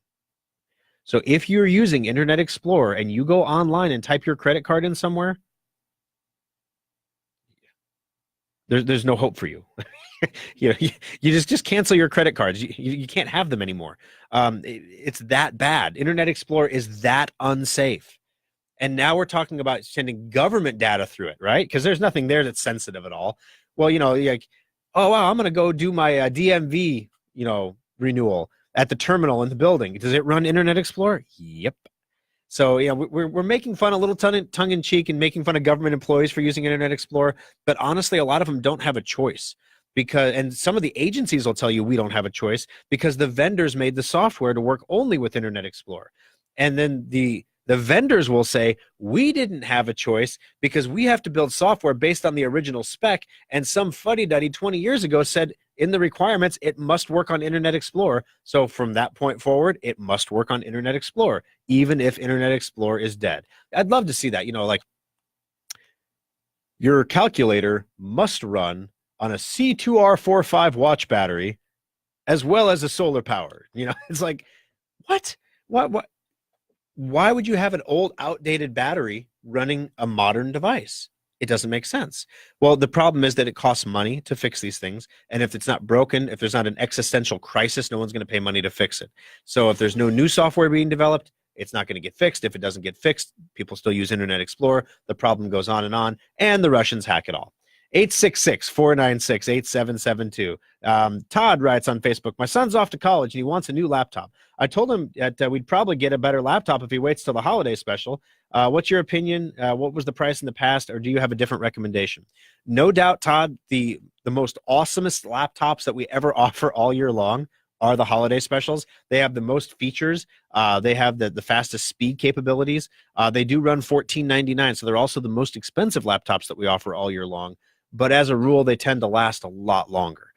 Speaker 3: So if you're using Internet Explorer and you go online and type your credit card in somewhere, there's no hope for you. You just cancel your credit cards. You can't have them anymore. It's that bad. Internet Explorer is that unsafe. And now we're talking about sending government data through it, right? Because there's nothing there that's sensitive at all. Well, like, oh, wow, I'm going to go do my DMV, renewal at the terminal in the building. Does it run Internet Explorer? Yep. So, we're making fun, a little tongue in cheek, and making fun of government employees for using Internet Explorer. But honestly, a lot of them don't have a choice and some of the agencies will tell you we don't have a choice because the vendors made the software to work only with Internet Explorer. And then the vendors will say, we didn't have a choice because we have to build software based on the original spec. And some fuddy-duddy 20 years ago said in the requirements, it must work on Internet Explorer. So from that point forward, it must work on Internet Explorer, even if Internet Explorer is dead. I'd love to see that, like your calculator must run on a C2R45 watch battery as well as a solar power. You know, it's like, what? Why would you have an old, outdated battery running a modern device? It doesn't make sense. Well, the problem is that it costs money to fix these things. And if it's not broken, if there's not an existential crisis, no one's going to pay money to fix it. So if there's no new software being developed, it's not going to get fixed. If it doesn't get fixed, people still use Internet Explorer. The problem goes on, and the Russians hack it all. 866-496-8772. Todd writes on Facebook, my son's off to college and he wants a new laptop. I told him that we'd probably get a better laptop if he waits till the holiday special. What's your opinion? What was the price in the past, or do you have a different recommendation? No doubt, Todd, the most awesomest laptops that we ever offer all year long are the holiday specials. They have the most features. They have the fastest speed capabilities. They do run $14.99, so they're also the most expensive laptops that we offer all year long. But as a rule, they tend to last a lot longer.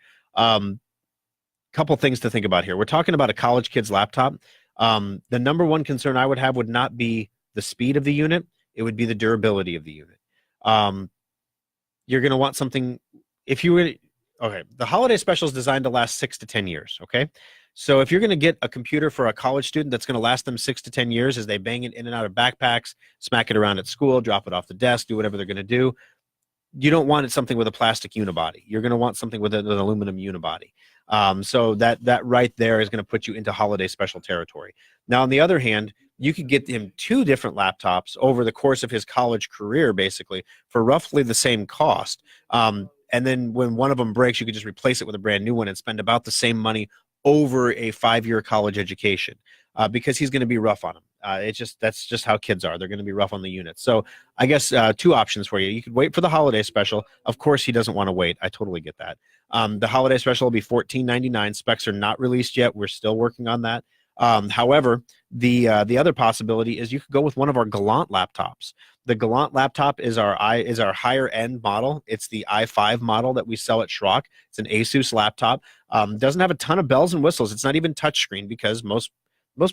Speaker 3: Couple things to think about here. We're talking about a college kid's laptop. The number one concern I would have would not be the speed of the unit. It would be the durability of the unit. You're going to want something, the holiday special is designed to last 6 to 10 years, okay? So if you're going to get a computer for a college student that's going to last them 6 to 10 years as they bang it in and out of backpacks, smack it around at school, drop it off the desk, do whatever they're going to do, you don't want it something with a plastic unibody. You're going to want something with an aluminum unibody. So that right there is going to put you into holiday special territory. Now, on the other hand, you could get him 2 different laptops over the course of his college career, basically, for roughly the same cost. And then when one of them breaks, you could just replace it with a brand new one and spend about the same money over a 5-year college education, because he's going to be rough on him. That's just how kids are. They're going to be rough on the units. So I guess 2 options for you. You could wait for the holiday special. Of course, he doesn't want to wait. I totally get that. The holiday special will be $14.99. Specs are not released yet. We're still working on that. However, the other possibility is you could go with one of our Galant laptops. The Galant laptop is our higher end model. It's the i5 model that we sell at Schrock. It's an Asus laptop. Doesn't have a ton of bells and whistles. It's not even touchscreen because most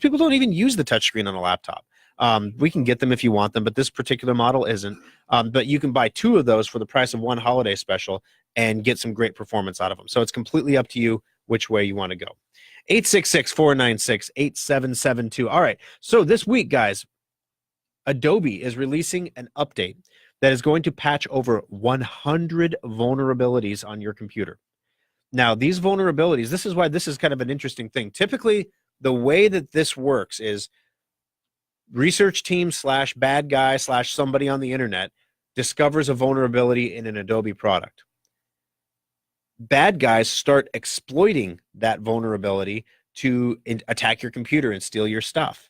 Speaker 3: people don't even use the touchscreen on a laptop. We can get them if you want them, but this particular model isn't. But you can buy 2 of those for the price of one holiday special and get some great performance out of them. So it's completely up to you which way you want to go. 866-496-8772. All right. So this week, guys, Adobe is releasing an update that is going to patch over 100 vulnerabilities on your computer. Now, these vulnerabilities, this is why this is kind of an interesting thing. Typically, the way that this works is research team / bad guy / somebody on the internet discovers a vulnerability in an Adobe product. Bad guys start exploiting that vulnerability to attack your computer and steal your stuff.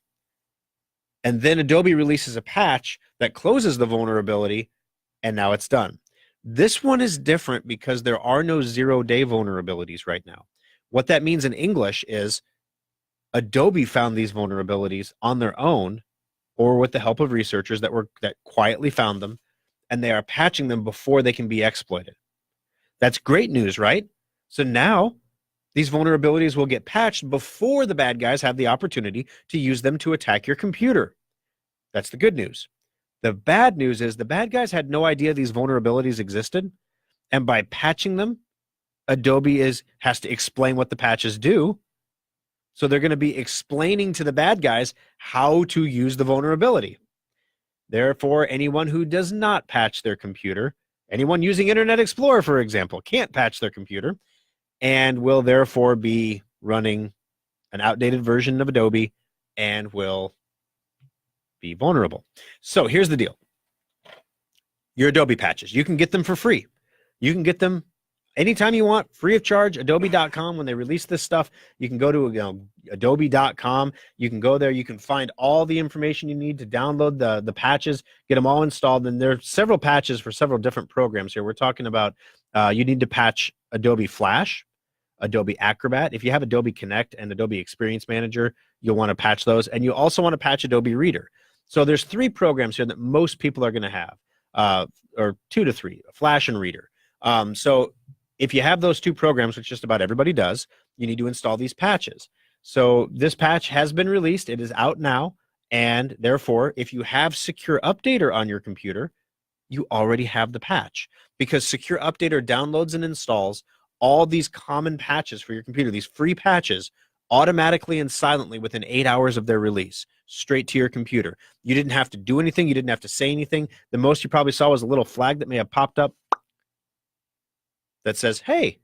Speaker 3: And then Adobe releases a patch that closes the vulnerability, and now it's done. This one is different because there are no 0-day vulnerabilities right now. What that means in English is Adobe found these vulnerabilities on their own or with the help of researchers that quietly found them, and they are patching them before they can be exploited. That's great news, right? So now these vulnerabilities will get patched before the bad guys have the opportunity to use them to attack your computer. That's the good news. The bad news is the bad guys had no idea these vulnerabilities existed, and by patching them, Adobe has to explain what the patches do. So they're going to be explaining to the bad guys how to use the vulnerability. Therefore, anyone who does not patch their computer, anyone using Internet Explorer, for example, can't patch their computer and will therefore be running an outdated version of Adobe and will be vulnerable. So here's the deal. Your Adobe patches, you can get them for free. You can get them anytime you want, free of charge. Adobe.com, when they release this stuff, you can go to Adobe.com. You can go there. You can find all the information you need to download the patches, get them all installed. And there are several patches for several different programs here. We're talking about you need to patch Adobe Flash, Adobe Acrobat. If you have Adobe Connect and Adobe Experience Manager, you'll want to patch those. And you also want to patch Adobe Reader. So there's 3 programs here that most people are going to have, or 2 to 3, Flash and Reader. So if you have those 2 programs, which just about everybody does, you need to install these patches. So this patch has been released. It is out now. And therefore, if you have Secure Updater on your computer, you already have the patch, because Secure Updater downloads and installs all these common patches for your computer, these free patches, automatically and silently within 8 hours of their release, straight to your computer. You didn't have to do anything. You didn't have to say anything. The most you probably saw was a little flag that may have popped up that says, hey,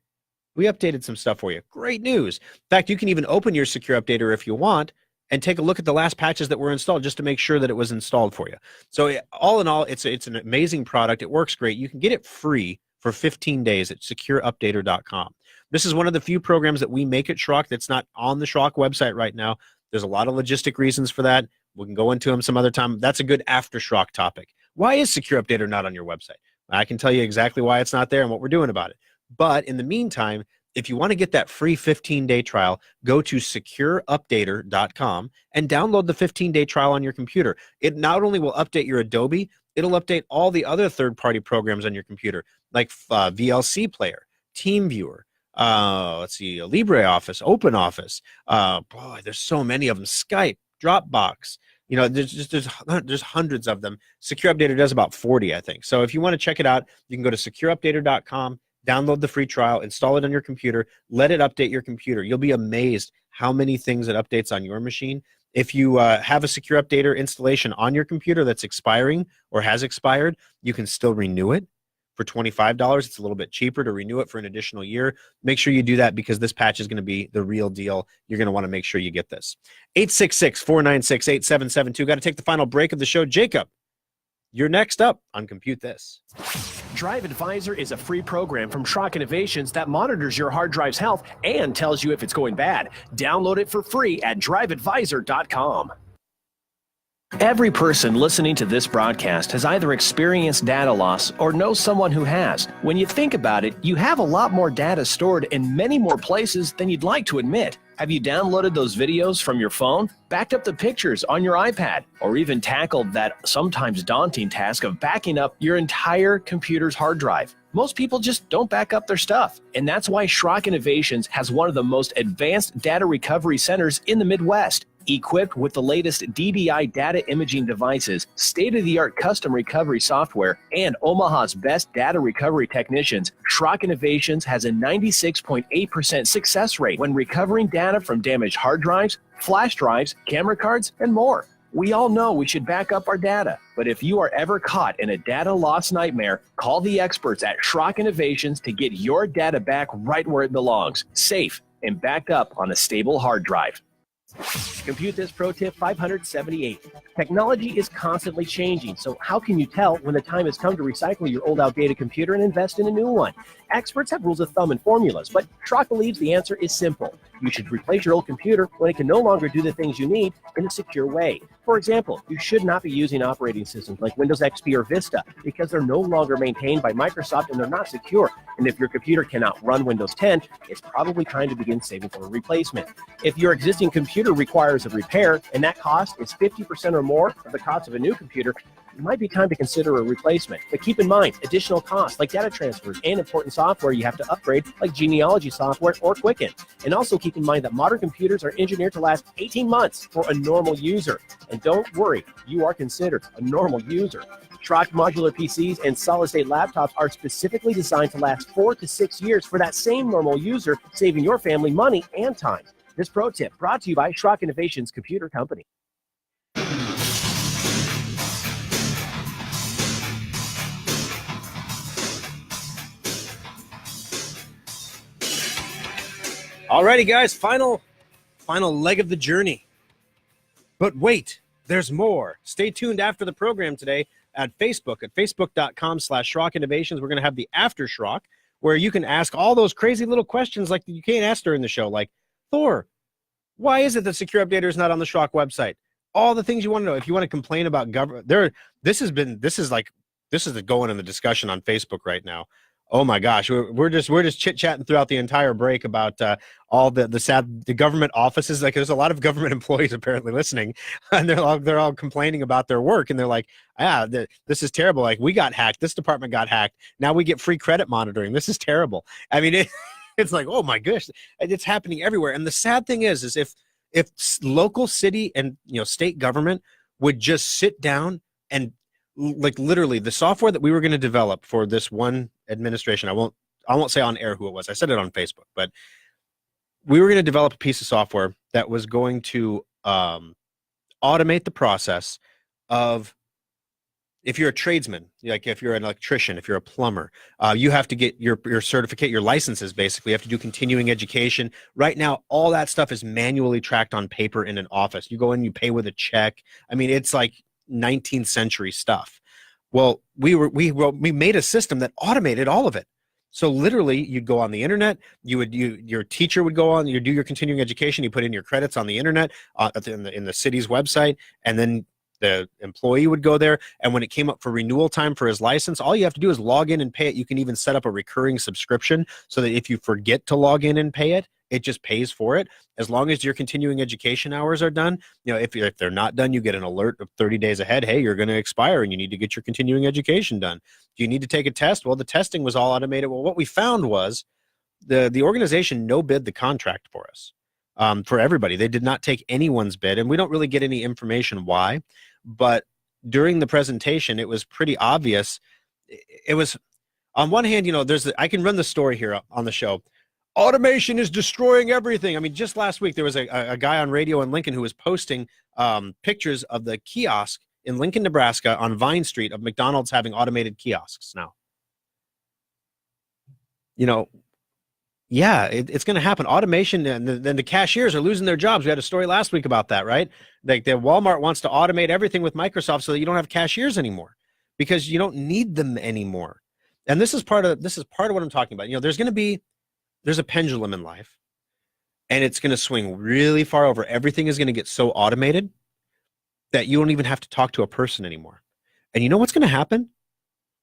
Speaker 3: we updated some stuff for you. Great news. In fact, you can even open your Secure Updater if you want and take a look at the last patches that were installed just to make sure that it was installed for you. So all in all, it's an amazing product. It works great. You can get it free for 15 days at secureupdater.com. This is one of the few programs that we make at Schrock that's not on the Schrock website right now. There's a lot of logistic reasons for that. We can go into them some other time. That's a good after Schrock topic. Why is Secure Updater not on your website? I can tell you exactly why it's not there and what we're doing about it. But in the meantime, if you want to get that free 15-day trial, go to secureupdater.com and download the 15-day trial on your computer. It not only will update your Adobe, it'll update all the other third-party programs on your computer, like VLC Player, TeamViewer, let's see, LibreOffice, OpenOffice. Boy, there's so many of them. Skype, Dropbox. You know, there's hundreds of them. Secure Updater does about 40, I think. So if you want to check it out, you can go to secureupdater.com. Download the free trial, install it on your computer, let it update your computer. You'll be amazed how many things it updates on your machine. If you have a Secure Updater installation on your computer that's expiring or has expired, you can still renew it for $25. It's a little bit cheaper to renew it for an additional year. Make sure you do that because this patch is going to be the real deal. You're going to want to make sure you get this. 866-496-8772. Got to take the final break of the show. Jacob, you're next up on Compute This.
Speaker 2: Drive Advisor is a free program from Schrock Innovations that monitors your hard drive's health and tells you if it's going bad. Download it for free at driveadvisor.com. Every person listening to this broadcast has either experienced data loss or knows someone who has. When you think about it, you have a lot more data stored in many more places than you'd like to admit. Have you downloaded those videos from your phone, backed up the pictures on your iPad, or even tackled that sometimes daunting task of backing up your entire computer's hard drive? Most people just don't back up their stuff, and that's why Schrock Innovations has one of the most advanced data recovery centers in the Midwest. Equipped with the latest DDI data imaging devices, state-of-the-art custom recovery software, and Omaha's best data recovery technicians, Schrock Innovations has a 96.8% success rate when recovering data from damaged hard drives, flash drives, camera cards, and more. We all know we should back up our data, but if you are ever caught in a data loss nightmare, call the experts at Schrock Innovations to get your data back right where it belongs, safe and backed up on a stable hard drive. Compute This Pro Tip 578. Technology is constantly changing, so how can you tell when the time has come to recycle your old outdated computer and invest in a new one? Experts have rules of thumb and formulas, but Schrock believes the answer is simple. You should replace your old computer when it can no longer do the things you need in a secure way. For example, you should not be using operating systems like Windows XP or Vista because they're no longer maintained by Microsoft and they're not secure. And if your computer cannot run Windows 10, it's probably time to begin saving for a replacement. If your existing computer requires a repair and that cost is 50% or more of the cost of a new computer, it might be time to consider a replacement. But keep in mind, additional costs like data transfers and important software you have to upgrade like genealogy software or Quicken. And also keep in mind that modern computers are engineered to last 18 months for a normal user. And don't worry, you are considered a normal user. Schrock modular PCs and solid-state laptops are specifically designed to last 4 to 6 years for that same normal user, saving your family money and time. This pro tip brought to you by Schrock Innovations Computer Company.
Speaker 3: Alrighty, guys, final leg of the journey. But wait, there's more. Stay tuned after the program today at Facebook, at facebook.com/Schrock Innovations. We're going to have the After Schrock, where you can ask all those crazy little questions like you can't ask during the show, like, Thor, why is it that Secure Updater is not on the Schrock website? All the things you want to know. If you want to complain about government, this is going in the discussion on Facebook right now. Oh my gosh, we're just chit-chatting throughout the entire break about all the government offices. Like, there's a lot of government employees apparently listening, and they're all complaining about their work, and they're like, this is terrible. Like, we got hacked, this department got hacked, now we get free credit monitoring. This is terrible. I mean, it's like, oh my gosh, it's happening everywhere. And the sad thing is if local, city, and state government would just sit down and, like, literally the software that we were going to develop for this one administration, I won't say on air who it was. I said it on Facebook, but we were going to develop a piece of software that was going to automate the process of, if you're a tradesman, like if you're an electrician, if you're a plumber, you have to get your certificate, your licenses, basically. You have to do continuing education. Right now, all that stuff is manually tracked on paper in an office. You go in, you pay with a check. I mean, it's like 19th century stuff. Well, we made a system that automated all of it. So literally, you'd go on the internet. Your teacher would go on. You do your continuing education. You put in your credits on the internet, in the city's website, and then the employee would go there. And when it came up for renewal time for his license, all you have to do is log in and pay it. You can even set up a recurring subscription so that if you forget to log in and pay it, it just pays for it. As long as your continuing education hours are done, if they're not done, you get an alert of 30 days ahead. Hey, you're going to expire and you need to get your continuing education done. Do you need to take a test? Well, the testing was all automated. Well, what we found was the organization no bid the contract for us, for everybody. They did not take anyone's bid, and we don't really get any information why. But during the presentation, it was pretty obvious. It was, on one hand, I can run the story here on the show. Automation is destroying everything. I mean, just last week, there was a guy on radio in Lincoln who was posting pictures of the kiosk in Lincoln, Nebraska on Vine Street of McDonald's having automated kiosks now. Yeah, it's going to happen. Automation, and then the cashiers are losing their jobs. We had a story last week about that, right? Like the Walmart wants to automate everything with Microsoft so that you don't have cashiers anymore because you don't need them anymore. And this is part of what I'm talking about. There's a pendulum in life, and it's going to swing really far over. Everything is going to get so automated that you don't even have to talk to a person anymore. And you know what's going to happen?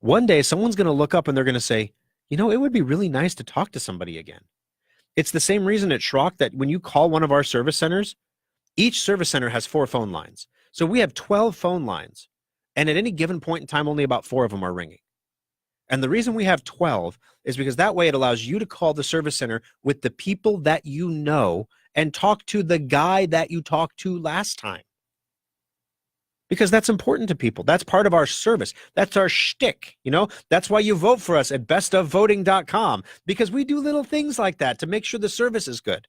Speaker 3: One day, someone's going to look up and they're going to say, it would be really nice to talk to somebody again. It's the same reason at Schrock that when you call one of our service centers, each service center has 4 phone lines. So we have 12 phone lines, and at any given point in time, only about 4 of them are ringing. And the reason we have 12 is because that way it allows you to call the service center with the people that you know and talk to the guy that you talked to last time. Because that's important to people. That's part of our service. That's our shtick. That's why you vote for us at bestofvoting.com, because we do little things like that to make sure the service is good.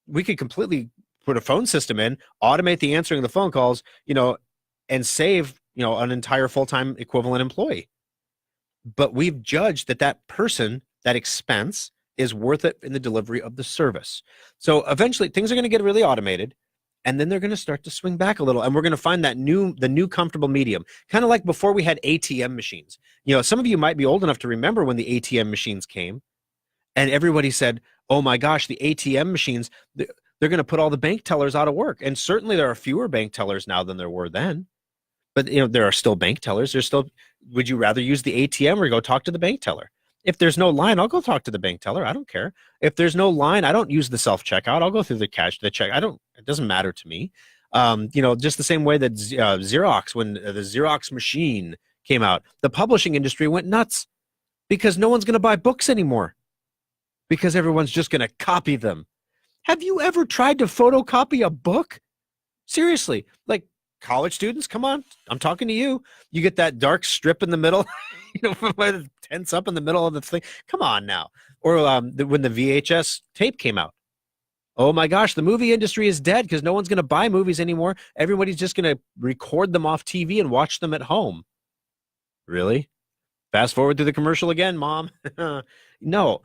Speaker 3: We could completely put a phone system in, automate the answering of the phone calls, and save, an entire full-time equivalent employee. But we've judged that person, that expense, is worth it in the delivery of the service. So eventually things are going to get really automated. And then they're going to start to swing back a little, and we're going to find the new comfortable medium, kind of like before we had ATM machines. Some of you might be old enough to remember when the ATM machines came, and everybody said, "Oh my gosh, the ATM machines, they're going to put all the bank tellers out of work." And certainly there are fewer bank tellers now than there were then, but there are still bank tellers. Would you rather use the ATM or go talk to the bank teller? If there's no line, I'll go talk to the bank teller. I don't care. If there's no line, I don't use the self-checkout. I'll go through the check. It doesn't matter to me. Just the same way that Xerox, when the Xerox machine came out, the publishing industry went nuts because no one's going to buy books anymore because everyone's just going to copy them. Have you ever tried to photocopy a book? Seriously, like college students, come on. I'm talking to you. You get that dark strip in the middle, tense up in the middle of the thing. Come on now. Or when the VHS tape came out. Oh my gosh, the movie industry is dead because no one's going to buy movies anymore. Everybody's just going to record them off TV and watch them at home. Really? Fast forward to the commercial again, Mom. No.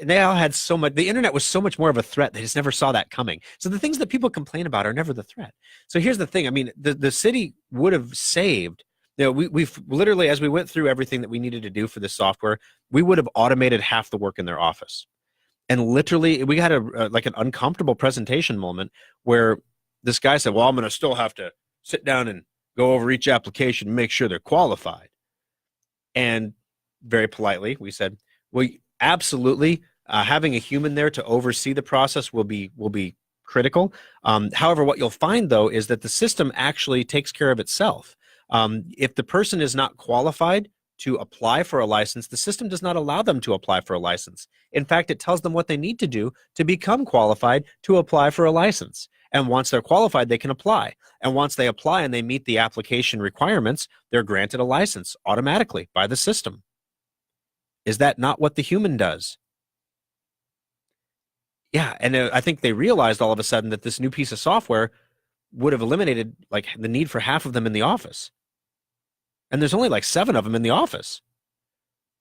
Speaker 3: They all had so much. The internet was so much more of a threat. They just never saw that coming. So the things that people complain about are never the threat. So here's the thing. I mean, the city would have saved. We've literally, as we went through everything that we needed to do for this software, we would have automated half the work in their office. And literally, we had an uncomfortable presentation moment where this guy said, "Well, I'm going to still have to sit down and go over each application and make sure they're qualified." And very politely, we said, "Well, absolutely, having a human there to oversee the process will be critical. However, what you'll find though is that the system actually takes care of itself. If the person is not qualified to apply for a license, the system does not allow them to apply for a license. In fact, it tells them what they need to do to become qualified to apply for a license. And once they're qualified, they can apply. And once they apply and they meet the application requirements, they're granted a license automatically by the system." Is that not what the human does? Yeah, and I think they realized all of a sudden that this new piece of software would have eliminated like the need for half of them in the office. And there's only like 7 of them in the office.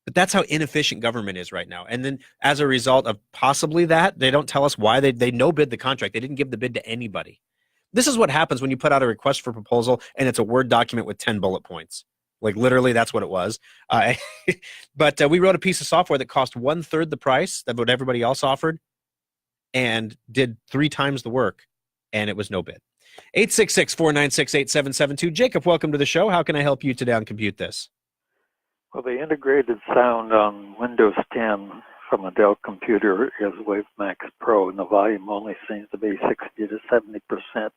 Speaker 3: But that's how inefficient government is right now. And then as a result of possibly that, they don't tell us why they no bid the contract. They didn't give the bid to anybody. This is what happens when you put out a request for proposal and it's a Word document with 10 bullet points. Like literally, that's what it was. But we wrote a piece of software that cost 1/3 the price of what everybody else offered and did 3 times the work, and it was no bid. 866-496-8772. Jacob, welcome to the show. How can I help you today on Compute This?
Speaker 11: Well, the integrated sound on Windows 10 from a Dell computer is WaveMax Pro, and the volume only seems to be 60 to 70%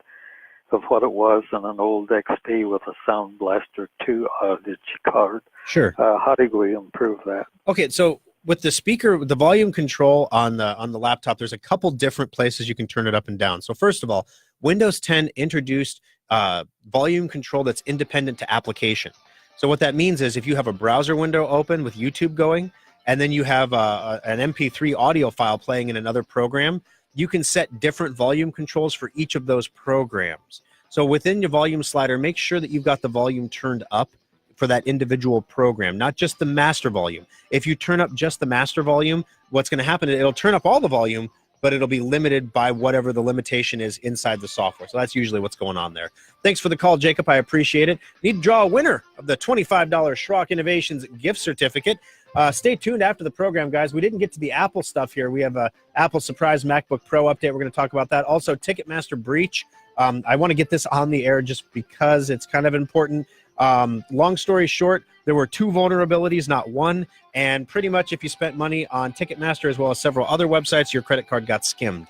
Speaker 11: of what it was on an old XP with a Sound Blaster 2 Audigy card.
Speaker 3: Sure.
Speaker 11: How do we improve that?
Speaker 3: Okay, so with the speaker, the volume control on the laptop, there's a couple different places you can turn it up and down. So first of all, Windows 10 introduced volume control that's independent to application. So what that means is if you have a browser window open with YouTube going, and then you have an MP3 audio file playing in another program, you can set different volume controls for each of those programs. So within your volume slider, make sure that you've got the volume turned up for that individual program, not just the master volume. If you turn up just the master volume, what's going to happen is it'll turn up all the volume, but it'll be limited by whatever the limitation is inside the software. So that's usually what's going on there. Thanks for the call, Jacob. I appreciate it. Need to draw a winner of the $25 Schrock Innovations gift certificate. Stay tuned after the program, guys. We didn't get to the Apple stuff here. We have a Apple Surprise MacBook Pro update. We're going to talk about that. Also, Ticketmaster breach. I want to get this on the air just because it's kind of important. Long story short, there were 2 vulnerabilities, not 1. And pretty much if you spent money on Ticketmaster as well as several other websites, your credit card got skimmed.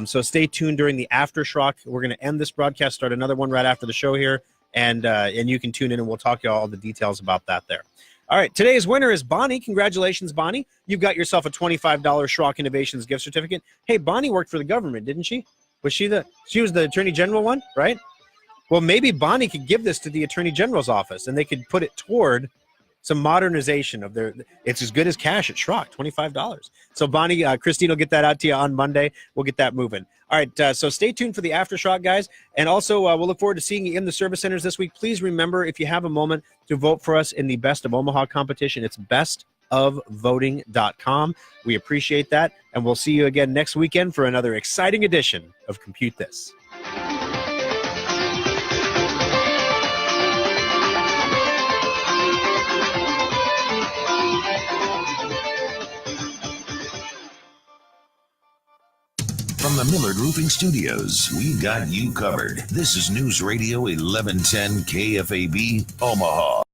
Speaker 3: So stay tuned during the Aftershock. We're going to end this broadcast, start another one right after the show here. And you can tune in and we'll talk you all the details about that there. All right, today's winner is Bonnie. Congratulations, Bonnie. You've got yourself a $25 Schrock Innovations gift certificate. Hey, Bonnie worked for the government, didn't she? She was the Attorney General one, right? Well, maybe Bonnie could give this to the Attorney General's office, and they could put it toward some modernization of their. It's as good as cash at Schrock, $25. So, Bonnie, Christine will get that out to you on Monday. We'll get that moving. All right, so stay tuned for the Aftershock, guys. And also, we'll look forward to seeing you in the service centers this week. Please remember, if you have a moment, to vote for us in the Best of Omaha competition. It's bestofvoting.com. We appreciate that, and we'll see you again next weekend for another exciting edition of Compute This.
Speaker 9: From the Millard Roofing Studios, we got you covered. This is News Radio 1110 KFAB, Omaha.